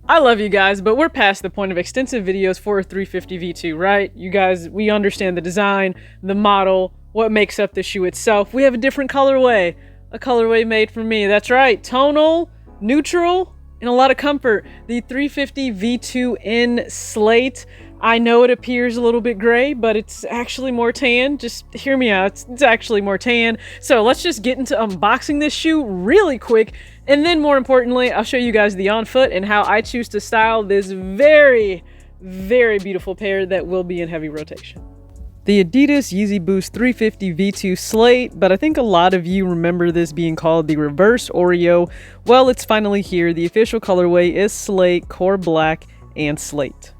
I love you guys, but we're past the point of extensive videos for a 350 V2, right? You guys, we understand the design, the model, what makes up the shoe itself. We have a different colorway, a colorway made for me. That's right, tonal, neutral, and a lot of comfort. The 350 V2 in Slate. I know it appears a little bit gray, but it's actually more tan. Just hear me out, it's actually more tan. So let's just get into unboxing this shoe really quick. And then more importantly, I'll show you guys the on foot and how I choose to style this very, very beautiful pair that will be in heavy rotation. The adidas Yeezy Boost 350 V2 Slate, but I think a lot of you remember this being called the reverse Oreo. Well, it's finally here. The official colorway is Slate, Core Black, and Slate.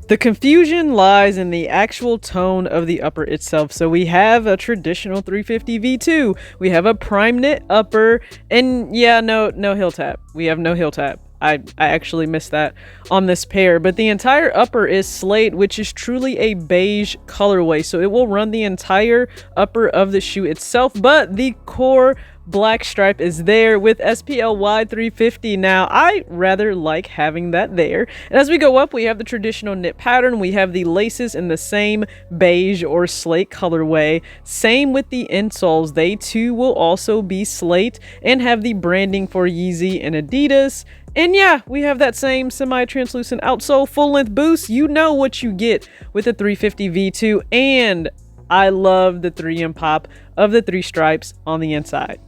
The confusion lies in the actual tone of the upper itself. So we have a traditional 350 V2, we have a prime knit upper, and yeah, no heel tap. We have no heel tap. I actually missed that on this pair, but the entire upper is Slate, which is truly a beige colorway. So it will run the entire upper of the shoe itself, but the core black stripe is there with SPLY 350. Now, I rather like having that there. And as we go up, we have the traditional knit pattern. We have the laces in the same beige or slate colorway. Same with the insoles. They too will also be slate and have the branding for Yeezy and Adidas. And yeah, we have that same semi-translucent outsole, full-length boost. You know what you get with the 350 V2, and I love the 3M pop of the 3 stripes on the inside.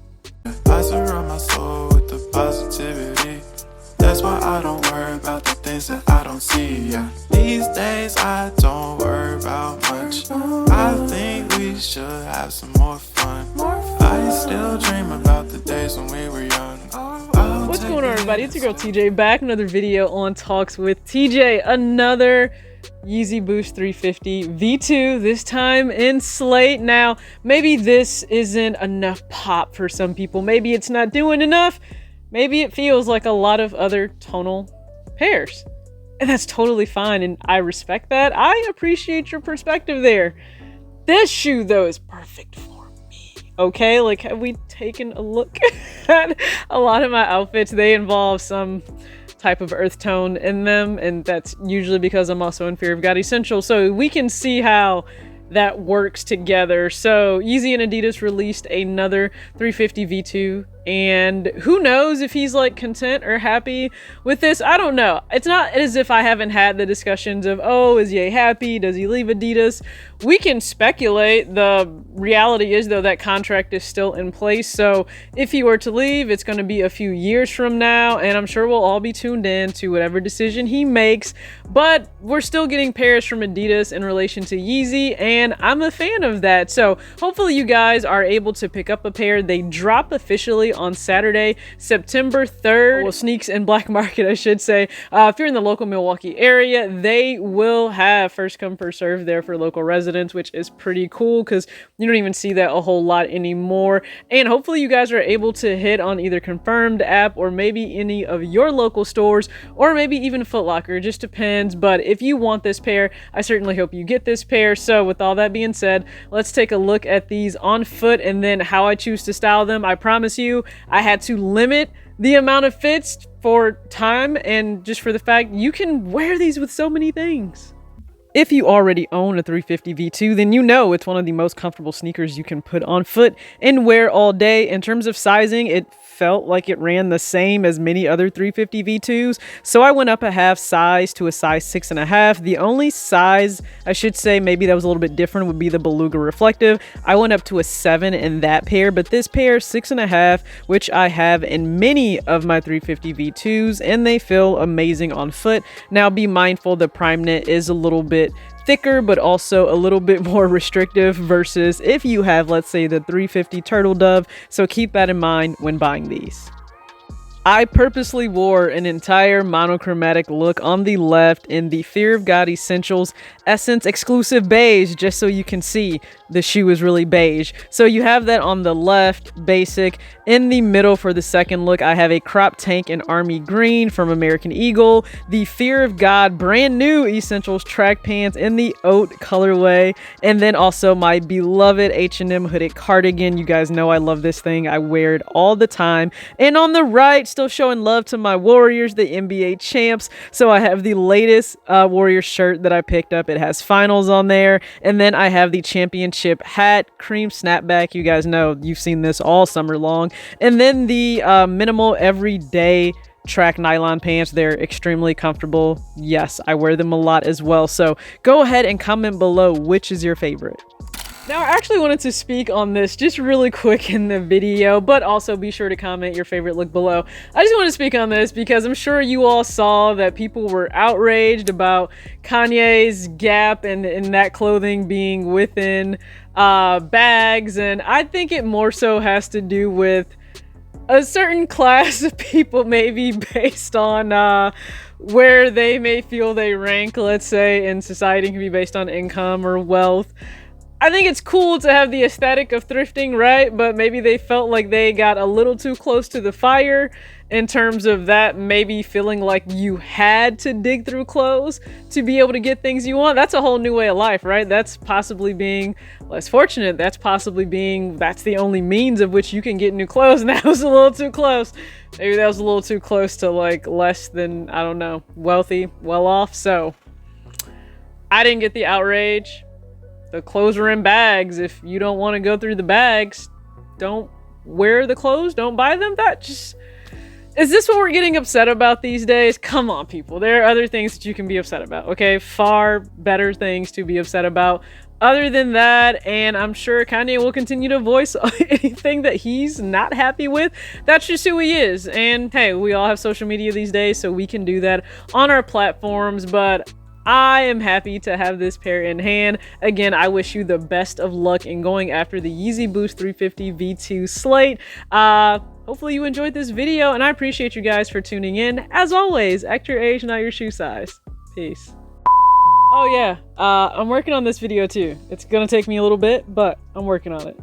I surround my soul with the positivity. That's why I don't worry about the things that I don't see. Yeah. These days I don't worry about much. I think we should have some more fun. I still dream about the days when we were young. What's going on, everybody? It's your girl TJ, back another video on Talks with TJ. Another Yeezy Boost 350 V2, this time in Slate. Now, maybe this isn't enough pop for some people. Maybe it's not doing enough. Maybe it feels like a lot of other tonal pairs. And that's totally fine, and I respect that. I appreciate your perspective there. This shoe, though, is perfect for me. Okay, like, have we taken a look at a lot of my outfits? They involve some type of earth tone in them, and that's usually because I'm also in fear of God Essential, so we can see how that works together. So Yeezy and Adidas released another 350 V2, and who knows if he's like content or happy with this. I don't know. It's not as if I haven't had the discussions of, oh, is Ye happy? Does he leave Adidas? We can speculate. The reality is, though, that contract is still in place. So if he were to leave, it's going to be a few years from now, and I'm sure we'll all be tuned in to whatever decision he makes. But we're still getting pairs from Adidas in relation to Yeezy, and I'm a fan of that. So hopefully you guys are able to pick up a pair. They drop officially on Saturday, September 3rd. Well, sneaks in black market, I should say. If you're in the local Milwaukee area, they will have first come, first serve there for local residents, which is pretty cool because you don't even see that a whole lot anymore. And hopefully you guys are able to hit on either Confirmed app or maybe any of your local stores, or maybe even Foot Locker. It just depends. But if you want this pair, I certainly hope you get this pair. So with all that being said, let's take a look at these on foot and then how I choose to style them. I promise you, I had to limit the amount of fits for time and just for the fact you can wear these with so many things. If you already own a 350 V2, then you know it's one of the most comfortable sneakers you can put on foot and wear all day. In terms of sizing, it felt like it ran the same as many other 350 V2s, so I went up a half size to a size 6.5. The only size I should say maybe that was a little bit different would be the Beluga Reflective. I went up to a 7 in that pair, but this pair 6.5, which I have in many of my 350 V2s, and they feel amazing on foot. Now be mindful the prime knit is a little bit thicker, but also a little bit more restrictive versus if you have, let's say, the 350 Turtle Dove, so keep that in mind when buying these. I purposely wore an entire monochromatic look on the left in the Fear of God Essentials Essence exclusive beige, just so you can see the shoe is really beige. So you have that on the left, basic. In the middle for the second look, I have a crop tank in army green from American Eagle, the Fear of God brand new Essentials track pants in the oat colorway, and then also my beloved H&M hooded cardigan. You guys know I love this thing. I wear it all the time. And on the right, still showing love to my Warriors, the NBA champs. So I have the latest Warriors shirt that I picked up. It has finals on there. And then I have the championship hat, cream snapback. You guys know, you've seen this all summer long. And then the minimal everyday track nylon pants. They're extremely comfortable. Yes, I wear them a lot as well. So go ahead and comment below which is your favorite. Now, I actually wanted to speak on this just really quick in the video, but also be sure to comment your favorite look below. I just want to speak on this because I'm sure you all saw that people were outraged about Kanye's Gap and that clothing being within bags, and I think it more so has to do with a certain class of people, maybe based on where they may feel they rank, let's say, in society. It can be based on income or wealth. I think it's cool to have the aesthetic of thrifting, right? But maybe they felt like they got a little too close to the fire in terms of that maybe feeling like you had to dig through clothes to be able to get things you want. That's a whole new way of life, right? That's possibly being less fortunate. That's possibly being, that's the only means of which you can get new clothes. And that was a little too close. Maybe that was a little too close to like less than, I don't know, wealthy, well off. So I didn't get the outrage. The clothes are in bags. If you don't want to go through the bags, don't wear the clothes, don't buy them. That just, is this what we're getting upset about these days? Come on, people. There are other things that you can be upset about, okay? Far better things to be upset about other than that, and I'm sure Kanye will continue to voice anything that he's not happy with. That's just who he is. And hey, we all have social media these days, so we can do that on our platforms, but I am happy to have this pair in hand. Again, I wish you the best of luck in going after the Yeezy Boost 350 V2 Slate. Hopefully you enjoyed this video, and I appreciate you guys for tuning in. As always, act your age, not your shoe size. Peace. Oh yeah, I'm working on this video too. It's gonna take me a little bit, but I'm working on it.